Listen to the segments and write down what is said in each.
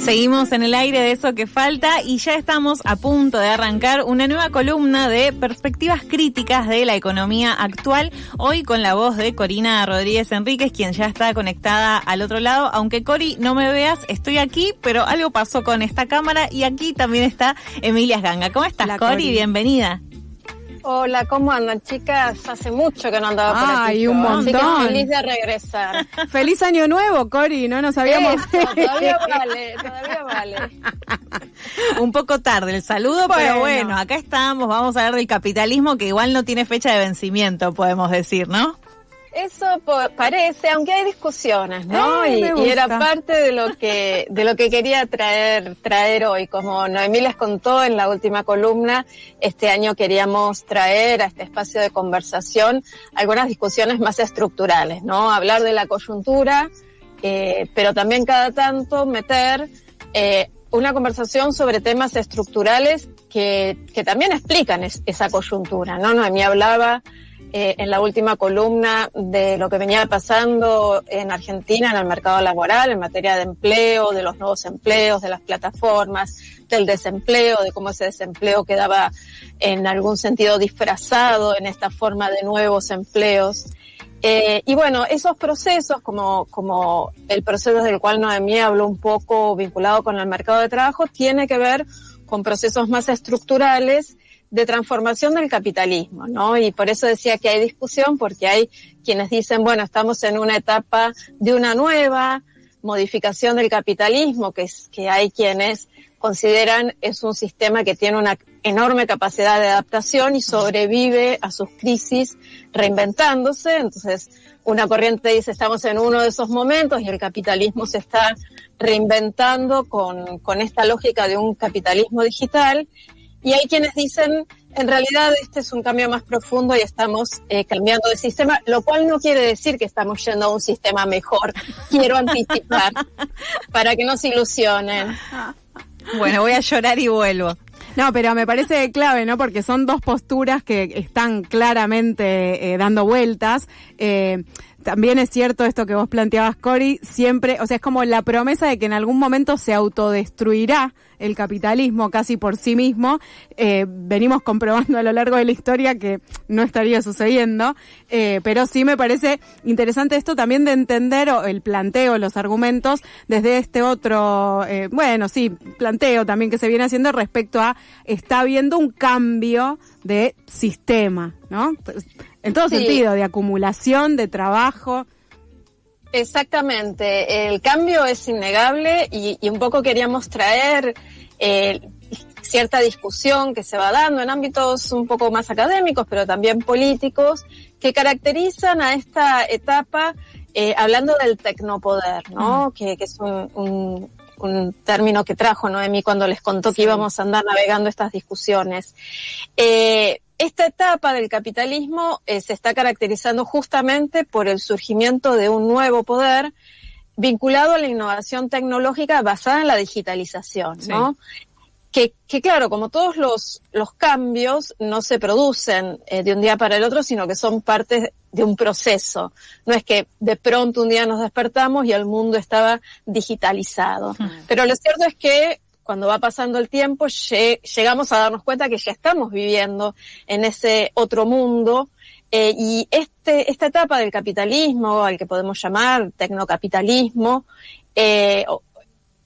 Seguimos en el aire de Eso que Falta y ya estamos a punto de arrancar una nueva columna de perspectivas críticas de la economía actual, hoy con la voz de Corina Rodríguez Enríquez, quien ya está conectada al otro lado. Aunque Cori, no me veas, estoy aquí, pero algo pasó con esta cámara y aquí también está Emilia Ganga. ¿Cómo estás, Cori? Bienvenida. Hola, ¿cómo andan, chicas? Hace mucho que no andaba por aquí. Ay, un montón. Así que feliz de regresar. Feliz año nuevo, Cori, no nos habíamos... Eso, todavía vale. Un poco tarde el saludo, pero bueno, acá estamos, vamos a hablar del capitalismo que igual no tiene fecha de vencimiento, podemos decir, ¿no? Eso parece, aunque hay discusiones, ¿no? Y era parte de lo que quería traer hoy. Como Noemí les contó en la última columna, este año queríamos traer a este espacio de conversación algunas discusiones más estructurales, ¿no? Hablar de la coyuntura, pero también cada tanto meter una conversación sobre temas estructurales que también explican esa coyuntura, ¿no? Noemí hablaba en la última columna de lo que venía pasando en Argentina en el mercado laboral, en materia de empleo, de los nuevos empleos, de las plataformas, del desempleo, de cómo ese desempleo quedaba en algún sentido disfrazado en esta forma de nuevos empleos. Y bueno, esos procesos, como el proceso del cual Noemí habló un poco vinculado con el mercado de trabajo, tiene que ver con procesos más estructurales de transformación del capitalismo, ¿no? Y por eso decía que hay discusión, porque hay quienes dicen, bueno, estamos en una etapa de una nueva modificación del capitalismo, que hay quienes consideran es un sistema que tiene una enorme capacidad de adaptación y sobrevive a sus crisis reinventándose. Entonces, una corriente dice, estamos en uno de esos momentos y el capitalismo se está reinventando con esta lógica de un capitalismo digital. Y hay quienes dicen, en realidad este es un cambio más profundo y estamos cambiando de sistema, lo cual no quiere decir que estamos yendo a un sistema mejor. Quiero anticipar para que no se ilusionen. Bueno, voy a llorar y vuelvo. No, pero me parece clave, ¿no? Porque son dos posturas que están claramente dando vueltas. También es cierto esto que vos planteabas, Cori, siempre, o sea, es como la promesa de que en algún momento se autodestruirá el capitalismo casi por sí mismo. Venimos comprobando a lo largo de la historia que no estaría sucediendo, pero sí me parece interesante esto también de entender el planteo, los argumentos desde este otro, planteo también que se viene haciendo respecto a está habiendo un cambio de sistema, ¿no? En todo sentido, de acumulación, de trabajo. Exactamente, el cambio es innegable y un poco queríamos traer cierta discusión que se va dando en ámbitos un poco más académicos, pero también políticos, que caracterizan a esta etapa, hablando del tecnopoder, ¿no? Que es un término que trajo Noemí cuando les contó que íbamos a andar navegando estas discusiones. Esta etapa del capitalismo se está caracterizando justamente por el surgimiento de un nuevo poder vinculado a la innovación tecnológica basada en la digitalización, ¿no? Que claro, como todos los cambios no se producen de un día para el otro, sino que son parte de un proceso. No es que de pronto un día nos despertamos y el mundo estaba digitalizado. Pero lo cierto es que cuando va pasando el tiempo, llegamos a darnos cuenta que ya estamos viviendo en ese otro mundo, y esta etapa del capitalismo, al que podemos llamar tecnocapitalismo,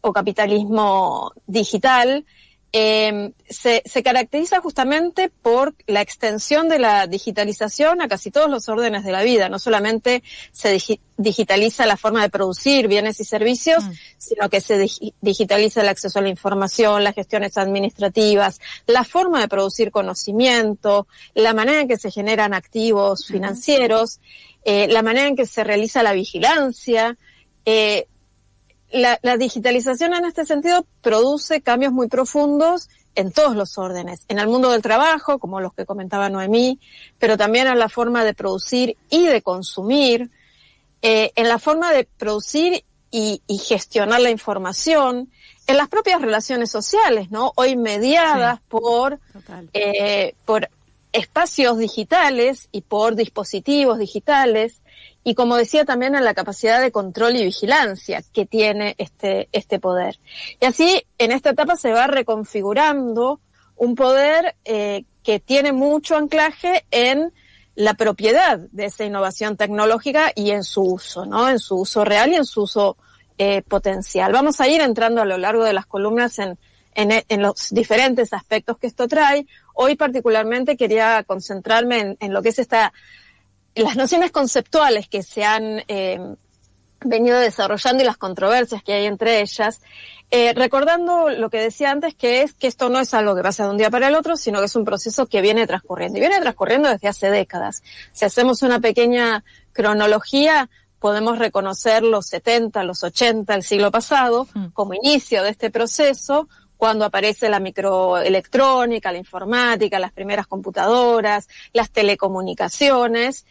o capitalismo digital, se caracteriza justamente por la extensión de la digitalización a casi todos los órdenes de la vida. No solamente se digitaliza la forma de producir bienes y servicios, sino que se digitaliza el acceso a la información, las gestiones administrativas, la forma de producir conocimiento, la manera en que se generan activos financieros, la manera en que se realiza la vigilancia. La digitalización en este sentido produce cambios muy profundos en todos los órdenes, en el mundo del trabajo, como los que comentaba Noemí, pero también en la forma de producir y de consumir, en la forma de producir y gestionar la información, en las propias relaciones sociales, ¿no? Hoy mediadas por espacios digitales y por dispositivos digitales, y como decía también en la capacidad de control y vigilancia que tiene este poder. Y así en esta etapa se va reconfigurando un poder que tiene mucho anclaje en la propiedad de esa innovación tecnológica y en su uso, ¿no? En su uso real y en su uso potencial. Vamos a ir entrando a lo largo de las columnas en los diferentes aspectos que esto trae. Hoy particularmente quería concentrarme en lo que es las nociones conceptuales que se han venido desarrollando y las controversias que hay entre ellas, recordando lo que decía antes, que es que esto no es algo que pasa de un día para el otro, sino que es un proceso que viene transcurriendo, y viene transcurriendo desde hace décadas. Si hacemos una pequeña cronología, podemos reconocer los 70, los 80, el siglo pasado, como inicio de este proceso, cuando aparece la microelectrónica, la informática, las primeras computadoras, las telecomunicaciones.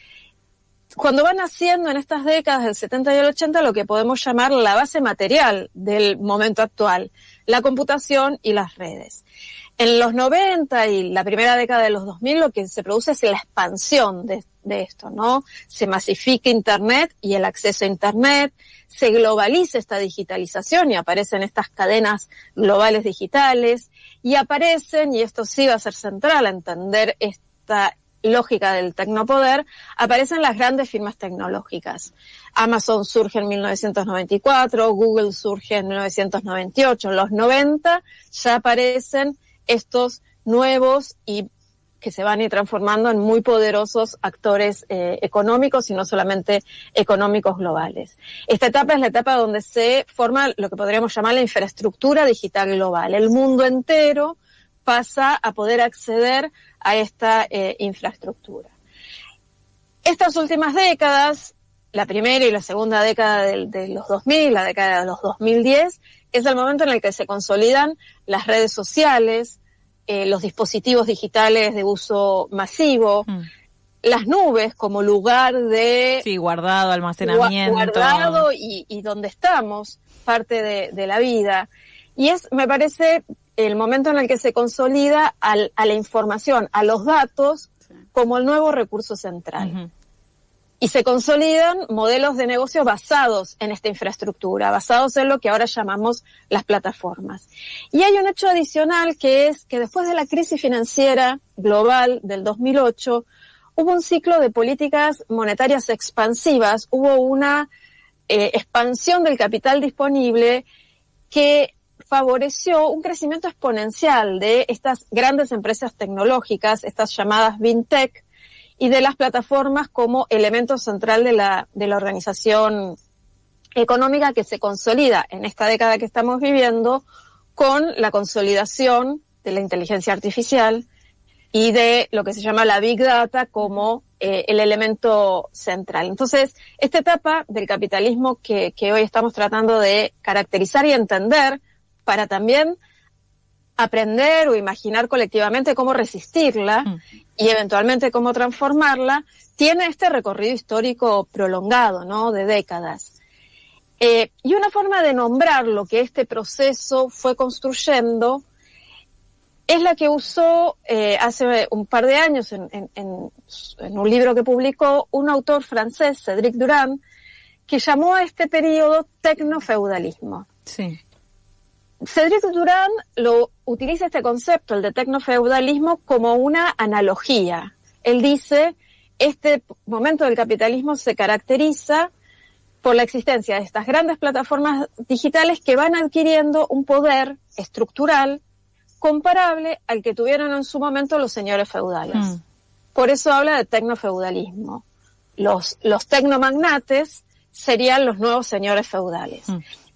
Cuando van naciendo en estas décadas del 70 y el 80 lo que podemos llamar la base material del momento actual, la computación y las redes. En los 90 y la primera década de los 2000 lo que se produce es la expansión de esto, ¿no? Se masifica Internet y el acceso a Internet, se globaliza esta digitalización y aparecen estas cadenas globales digitales, y aparecen, y esto sí va a ser central a entender esta lógica del tecnopoder, aparecen las grandes firmas tecnológicas. Amazon surge en 1994, Google surge en 1998, en los 90 ya aparecen estos nuevos y que se van a ir transformando en muy poderosos actores económicos y no solamente económicos globales. Esta etapa es la etapa donde se forma lo que podríamos llamar la infraestructura digital global. El mundo entero pasa a poder acceder a esta infraestructura. Estas últimas décadas, la primera y la segunda década de los 2000, la década de los 2010, es el momento en el que se consolidan las redes sociales, los dispositivos digitales de uso masivo, las nubes como lugar de... Sí, guardado, almacenamiento. Guardado y donde estamos, parte de la vida. Y me parece, el momento en el que se consolida a la información, a los datos, como el nuevo recurso central. Uh-huh. Y se consolidan modelos de negocio basados en esta infraestructura, basados en lo que ahora llamamos las plataformas. Y hay un hecho adicional, que es que después de la crisis financiera global del 2008, hubo un ciclo de políticas monetarias expansivas, hubo una expansión del capital disponible que favoreció un crecimiento exponencial de estas grandes empresas tecnológicas, estas llamadas FinTech, y de las plataformas como elemento central de la organización económica, que se consolida en esta década que estamos viviendo con la consolidación de la inteligencia artificial y de lo que se llama la Big Data como el elemento central. Entonces, esta etapa del capitalismo que hoy estamos tratando de caracterizar y entender para también aprender o imaginar colectivamente cómo resistirla y eventualmente cómo transformarla, tiene este recorrido histórico prolongado, ¿no? De décadas. Y una forma de nombrar lo que este proceso fue construyendo es la que usó hace un par de años en un libro que publicó un autor francés, Cédric Durand, que llamó a este periodo tecnofeudalismo. Sí. Cédric Durand utiliza este concepto, el de tecnofeudalismo, como una analogía. Él dice, este momento del capitalismo se caracteriza por la existencia de estas grandes plataformas digitales que van adquiriendo un poder estructural comparable al que tuvieron en su momento los señores feudales. Por eso habla de tecnofeudalismo. Los tecnomagnates serían los nuevos señores feudales.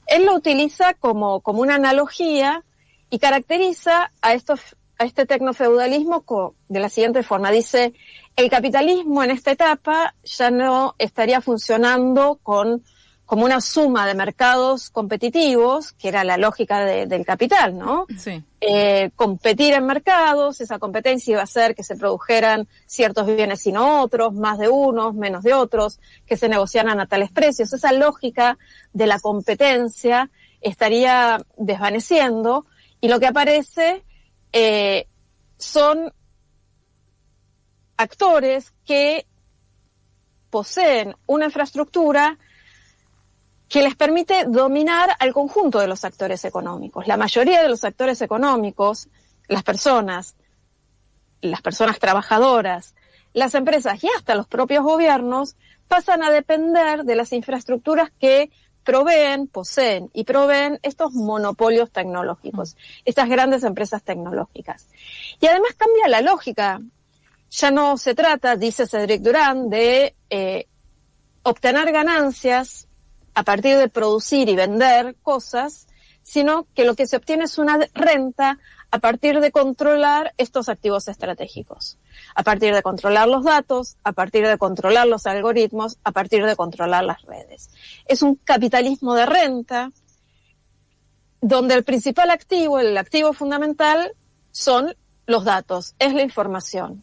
Él lo utiliza como una analogía y caracteriza a este tecnofeudalismo de la siguiente forma. Dice, el capitalismo en esta etapa ya no estaría funcionando como una suma de mercados competitivos, que era la lógica del capital, ¿no? Sí. Competir en mercados, esa competencia iba a hacer que se produjeran ciertos bienes y no otros, más de unos, menos de otros, que se negociaran a tales precios. Esa lógica de la competencia estaría desvaneciendo, y lo que aparece son actores que poseen una infraestructura que les permite dominar al conjunto de los actores económicos. La mayoría de los actores económicos, las personas trabajadoras, las empresas y hasta los propios gobiernos pasan a depender de las infraestructuras que poseen y proveen estos monopolios tecnológicos, estas grandes empresas tecnológicas. Y además cambia la lógica. Ya no se trata, dice Cédric Durand, de obtener ganancias a partir de producir y vender cosas, sino que lo que se obtiene es una renta a partir de controlar estos activos estratégicos, a partir de controlar los datos, a partir de controlar los algoritmos, a partir de controlar las redes. Es un capitalismo de renta donde el principal activo, el activo fundamental, son los datos, es la información.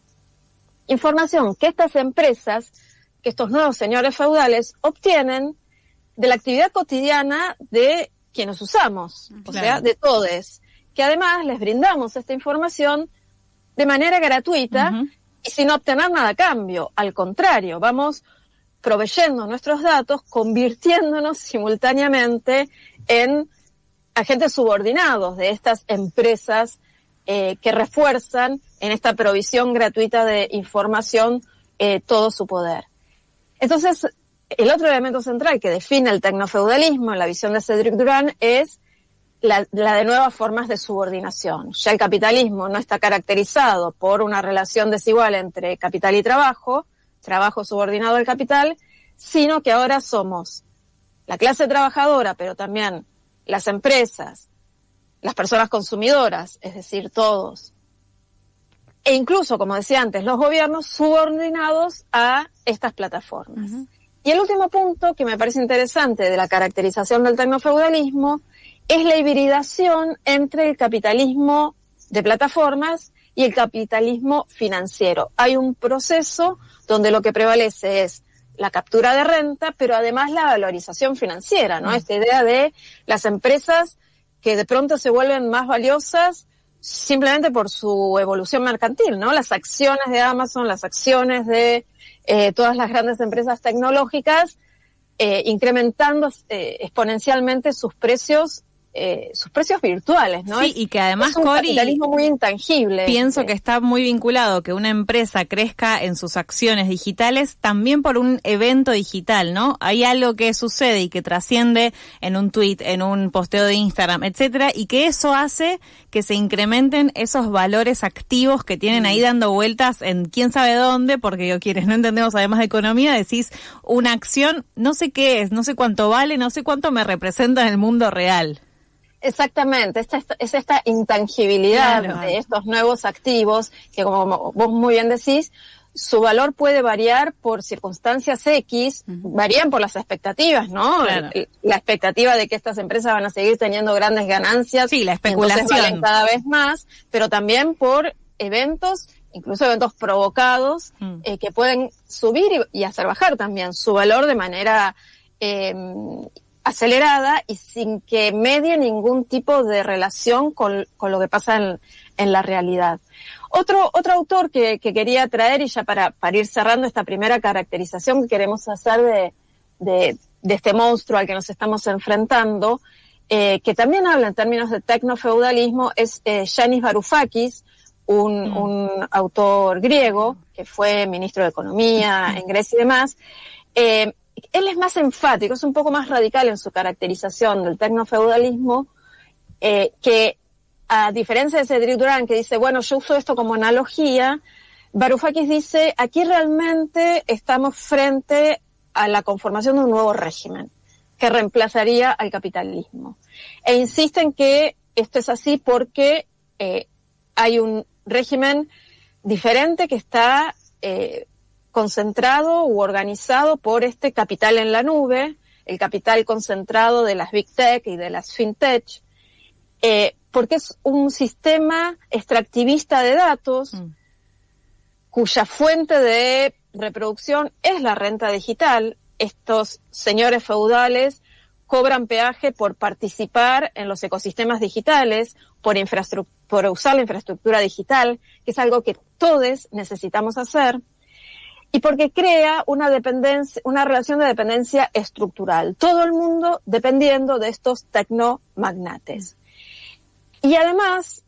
Información que estas empresas, que estos nuevos señores feudales obtienen de la actividad cotidiana de quienes usamos, o sea, de todes, que además les brindamos esta información de manera gratuita y sin obtener nada a cambio. Al contrario, vamos proveyendo nuestros datos, convirtiéndonos simultáneamente en agentes subordinados de estas empresas que refuerzan en esta provisión gratuita de información todo su poder. Entonces, el otro elemento central que define el tecnofeudalismo en la visión de Cédric Durand es la de nuevas formas de subordinación. Ya el capitalismo no está caracterizado por una relación desigual entre capital y trabajo subordinado al capital, sino que ahora somos la clase trabajadora, pero también las empresas, las personas consumidoras, es decir, todos, e incluso, como decía antes, los gobiernos subordinados a estas plataformas. Y el último punto que me parece interesante de la caracterización del tecnofeudalismo es la hibridación entre el capitalismo de plataformas y el capitalismo financiero. Hay un proceso donde lo que prevalece es la captura de renta, pero además la valorización financiera, ¿no? Esta idea de las empresas que de pronto se vuelven más valiosas simplemente por su evolución mercantil, ¿no? Las acciones de Amazon, las acciones de todas las grandes empresas tecnológicas, incrementando exponencialmente sus precios virtuales, ¿no? Sí, y que además, es un capitalismo muy intangible. Pienso que está muy vinculado que una empresa crezca en sus acciones digitales también por un evento digital, ¿no? Hay algo que sucede y que trasciende en un tweet, en un posteo de Instagram, etcétera, y que eso hace que se incrementen esos valores activos que tienen ahí dando vueltas en quién sabe dónde, porque quienes no entendemos además de economía, decís una acción, no sé qué es, no sé cuánto vale, no sé cuánto me representa en el mundo real. Exactamente, es esta intangibilidad de estos nuevos activos que, como vos muy bien decís, su valor puede variar por circunstancias X, varían por las expectativas, ¿no? Claro. La expectativa de que estas empresas van a seguir teniendo grandes ganancias, sí, la especulación, entonces valen cada vez más, pero también por eventos, incluso eventos provocados, que pueden subir y hacer bajar también su valor de manera acelerada y sin que medie ningún tipo de relación con lo que pasa en la realidad. Otro autor que quería traer, y ya para ir cerrando esta primera caracterización que queremos hacer de este monstruo al que nos estamos enfrentando, que también habla en términos de tecnofeudalismo, es Yanis Varoufakis, un autor griego que fue ministro de Economía en Grecia y demás. Él es más enfático, es un poco más radical en su caracterización del tecnofeudalismo, que a diferencia de Cédric Durand, que dice, bueno, yo uso esto como analogía, Varoufakis dice, aquí realmente estamos frente a la conformación de un nuevo régimen que reemplazaría al capitalismo. E insiste en que esto es así porque hay un régimen diferente que está concentrado u organizado por este capital en la nube, el capital concentrado de las Big Tech y de las FinTech, porque es un sistema extractivista de datos cuya fuente de reproducción es la renta digital. Estos señores feudales cobran peaje por participar en los ecosistemas digitales, por por usar la infraestructura digital, que es algo que todos necesitamos hacer, y porque crea una relación de dependencia estructural. Todo el mundo dependiendo de estos tecnomagnates. Y además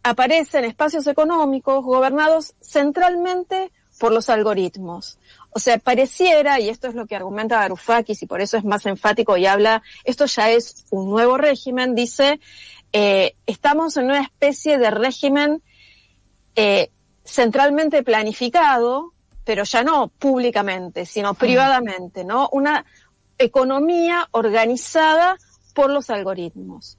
aparecen espacios económicos gobernados centralmente por los algoritmos. O sea, pareciera, y esto es lo que argumenta Varoufakis, y por eso es más enfático y habla, esto ya es un nuevo régimen, dice, estamos en una especie de régimen centralmente planificado, pero ya no públicamente, sino privadamente, ¿no? Una economía organizada por los algoritmos.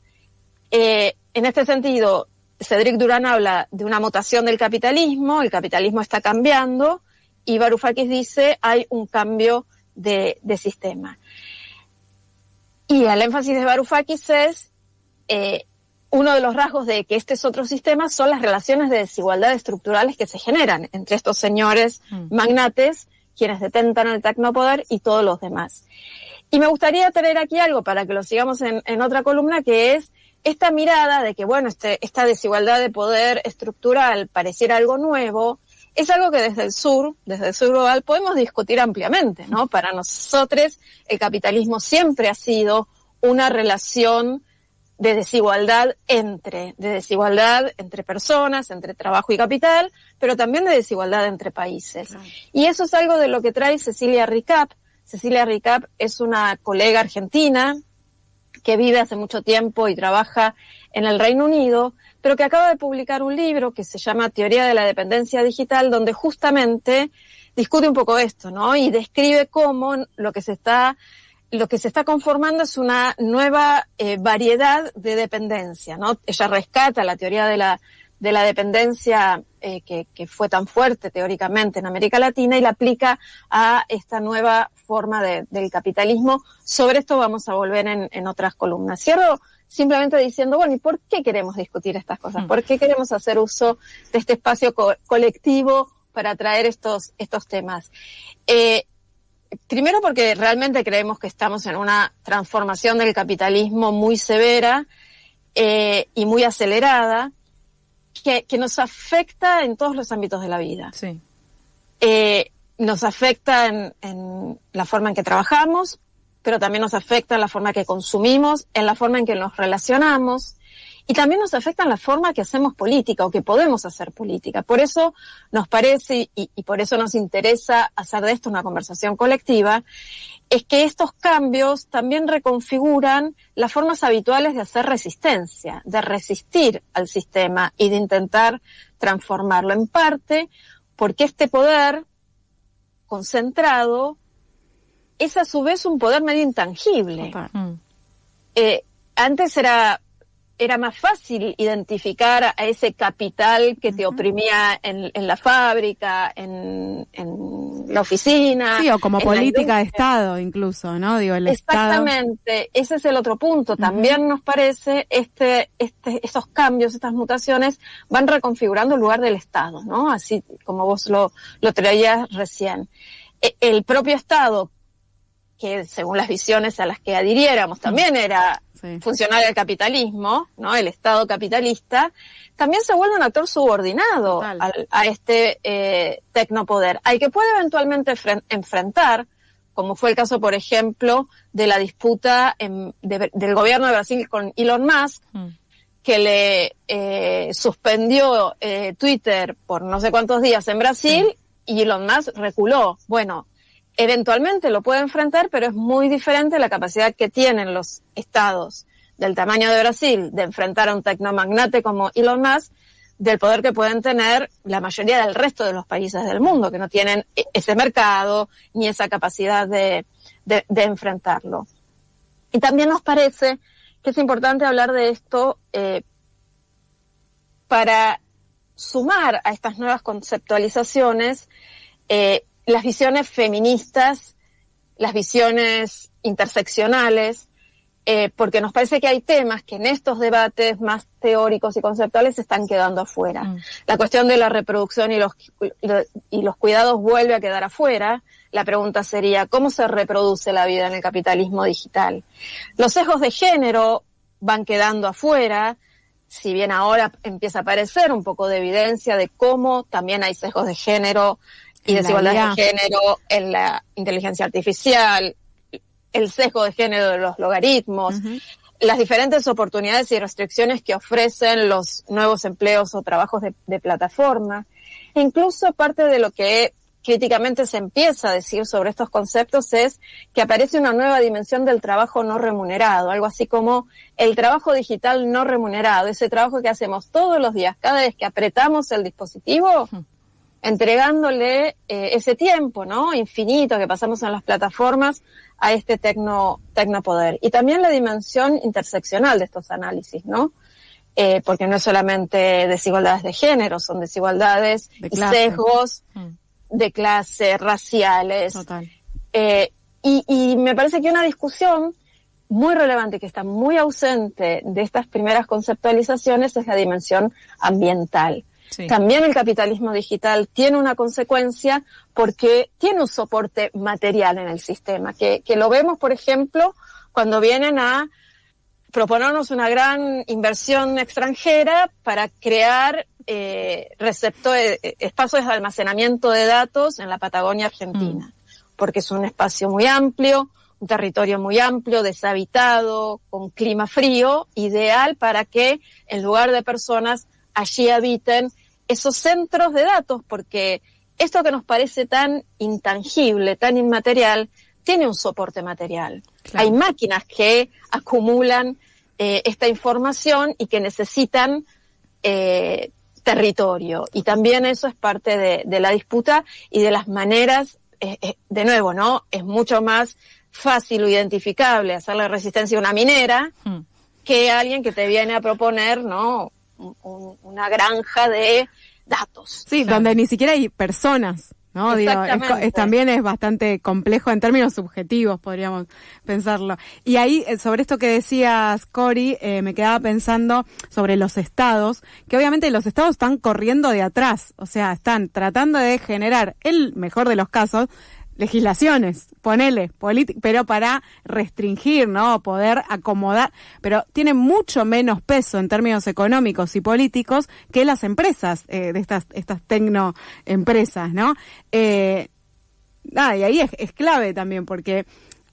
En este sentido, Cédric Durand habla de una mutación del capitalismo, el capitalismo está cambiando, y Varoufakis dice hay un cambio de sistema. Y el énfasis de Varoufakis es uno de los rasgos de que este es otro sistema son las relaciones de desigualdad estructurales que se generan entre estos señores magnates, quienes detentan el tecnopoder y todos los demás. Y me gustaría traer aquí algo para que lo sigamos en otra columna, que es esta mirada de que, bueno, esta desigualdad de poder estructural pareciera algo nuevo, es algo que desde el sur global, podemos discutir ampliamente, ¿no? Para nosotros, el capitalismo siempre ha sido una relación de desigualdad entre personas, entre trabajo y capital, pero también de desigualdad entre países. Claro. Y eso es algo de lo que trae Cecilia Ricap. Cecilia Ricap es una colega argentina que vive hace mucho tiempo y trabaja en el Reino Unido, pero que acaba de publicar un libro que se llama Teoría de la Dependencia Digital, donde justamente discute un poco esto, ¿no? Y describe cómo lo que se está conformando es una nueva variedad de dependencia, ¿no? Ella rescata la teoría de la dependencia que fue tan fuerte teóricamente en América Latina y la aplica a esta nueva forma del capitalismo. Sobre esto vamos a volver en otras columnas. Cierro simplemente diciendo, bueno, ¿y por qué queremos discutir estas cosas? ¿Por qué queremos hacer uso de este espacio colectivo para traer estos temas? Primero porque realmente creemos que estamos en una transformación del capitalismo muy severa y muy acelerada, que nos afecta en todos los ámbitos de la vida. Sí. Nos afecta en la forma en que trabajamos, pero también nos afecta en la forma que consumimos, en la forma en que nos relacionamos, y también nos afecta en la forma que hacemos política o que podemos hacer política. Por eso nos parece, y por eso nos interesa hacer de esto una conversación colectiva, es que estos cambios también reconfiguran las formas habituales de hacer resistencia, de resistir al sistema y de intentar transformarlo, en parte porque este poder concentrado es a su vez un poder medio intangible. Antes era más fácil identificar a ese capital que te oprimía en la fábrica, en la oficina. Sí, o como política de Estado incluso, ¿no? Digo, el Exactamente, Estado. Ese es el otro punto. También nos parece estos cambios, estas mutaciones van reconfigurando el lugar del Estado, ¿no? Así como vos lo traías recién. El propio Estado, que según las visiones a las que adhiriéramos también era funcional al capitalismo, ¿no? El Estado capitalista, también se vuelve un actor subordinado a este tecnopoder, al que puede eventualmente enfrentar, como fue el caso, por ejemplo, de la disputa del gobierno de Brasil con Elon Musk, que le suspendió Twitter por no sé cuántos días en Brasil, y Elon Musk reculó. Bueno, eventualmente lo puede enfrentar, pero es muy diferente la capacidad que tienen los estados del tamaño de Brasil de enfrentar a un tecnomagnate como Elon Musk, del poder que pueden tener la mayoría del resto de los países del mundo, que no tienen ese mercado ni esa capacidad de enfrentarlo. Y también nos parece que es importante hablar de esto para sumar a estas nuevas conceptualizaciones las visiones feministas, las visiones interseccionales, porque nos parece que hay temas que en estos debates más teóricos y conceptuales se están quedando afuera. La cuestión de la reproducción y los cuidados vuelve a quedar afuera. La pregunta sería, ¿cómo se reproduce la vida en el capitalismo digital? Los sesgos de género van quedando afuera. si bien ahora empieza a aparecer un poco de evidencia de cómo también hay sesgos de género y desigualdades de género en la inteligencia artificial, el sesgo de género de los logaritmos, las diferentes oportunidades y restricciones que ofrecen los nuevos empleos o trabajos de plataforma. Incluso parte de lo que críticamente se empieza a decir sobre estos conceptos es que aparece una nueva dimensión del trabajo no remunerado, algo así como el trabajo digital no remunerado, ese trabajo que hacemos todos los días, cada vez que apretamos el dispositivo, entregándole ese tiempo, ¿no? Infinito que pasamos en las plataformas a este tecnopoder. Y también la dimensión interseccional de estos análisis, ¿no? Porque no es solamente desigualdades de género, son desigualdades y sesgos de clase, raciales. Total. Y me parece que una discusión muy relevante que está muy ausente de estas primeras conceptualizaciones es la dimensión ambiental. Sí. También el capitalismo digital tiene una consecuencia porque tiene un soporte material en el sistema, que lo vemos, por ejemplo, cuando vienen a proponernos una gran inversión extranjera para crear espacios de almacenamiento de datos en la Patagonia Argentina, porque es un espacio muy amplio, un territorio muy amplio, deshabitado, con clima frío, ideal para que en lugar de personas allí habiten esos centros de datos, porque esto que nos parece tan intangible, tan inmaterial, tiene un soporte material. Claro. Hay máquinas que acumulan esta información y que necesitan territorio. Y también eso es parte de la disputa y de las maneras, de nuevo, ¿no? Es mucho más fácil o identificable hacerle resistencia a una minera que a alguien que te viene a proponer, ¿no? Una granja de datos. Sí, claro. Donde ni siquiera hay personas, ¿no? Digo, también es bastante complejo en términos subjetivos, podríamos pensarlo. Y ahí, sobre esto que decías, Cori, me quedaba pensando sobre los estados, que obviamente los estados están corriendo de atrás, o sea, están tratando de generar, el mejor de los casos, legislaciones, pero para restringir, ¿no? Poder acomodar, pero tiene mucho menos peso en términos económicos y políticos que las empresas, de estas tecnoempresas, ¿no? Y ahí es clave también, porque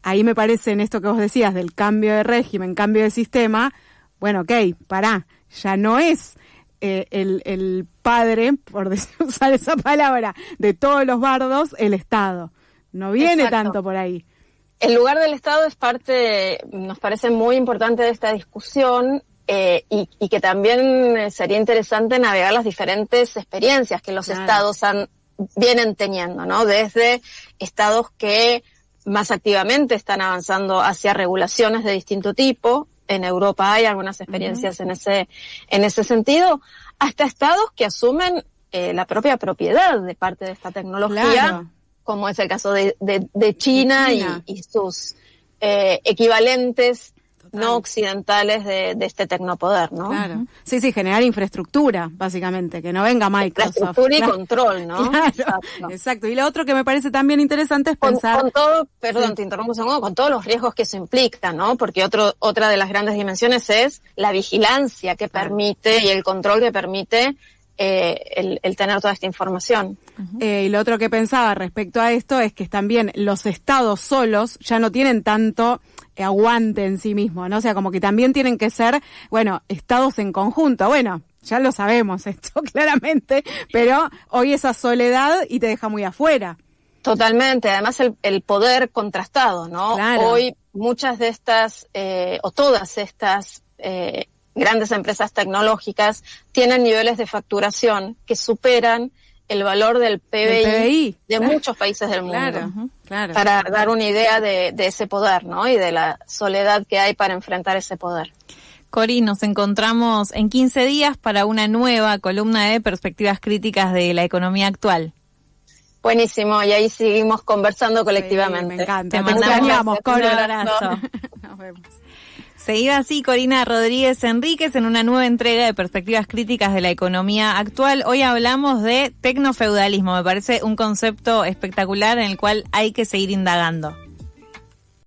ahí me parece en esto que vos decías del cambio de régimen, cambio de sistema, bueno, ya no es el padre, por usar esa palabra, de todos los bardos, el Estado. No viene tanto por ahí. El lugar del Estado es parte, nos parece muy importante de esta discusión, y que también sería interesante navegar las diferentes experiencias que los estados vienen teniendo, ¿no? Desde estados que más activamente están avanzando hacia regulaciones de distinto tipo. En Europa hay algunas experiencias en ese sentido, hasta estados que asumen la propia propiedad de parte de esta tecnología. Claro. Como es el caso de China y sus equivalentes no occidentales de este tecnopoder, ¿no? Claro. Sí, generar infraestructura, básicamente, que no venga Microsoft. Infraestructura y control, ¿no? Claro, exacto. Y lo otro que me parece también interesante es pensar... Con todo, perdón, te interrumpo un segundo, con todos los riesgos que eso implica, ¿no? Porque otra de las grandes dimensiones es la vigilancia que permite y el control que permite el tener toda esta información. Y lo otro que pensaba respecto a esto es que también los estados solos ya no tienen tanto aguante en sí mismos, ¿no? O sea, como que también tienen que ser, estados en conjunto. Bueno, ya lo sabemos esto claramente, pero hoy esa soledad y te deja muy afuera. Totalmente, además el poder contrastado, ¿no? Claro. Hoy muchas de estas, o todas estas grandes empresas tecnológicas tienen niveles de facturación que superan el valor del PBI de muchos países del mundo. Claro. Para dar una idea de ese poder, ¿no? Y de la soledad que hay para enfrentar ese poder. Cori, nos encontramos en 15 días para una nueva columna de perspectivas críticas de la economía actual. Buenísimo, y ahí seguimos conversando colectivamente. Me encanta. Te mandamos, Cori. Un abrazo. Nos vemos. Seguida así, Corina Rodríguez Enríquez en una nueva entrega de perspectivas críticas de la economía actual. Hoy hablamos de tecnofeudalismo. Me parece un concepto espectacular en el cual hay que seguir indagando.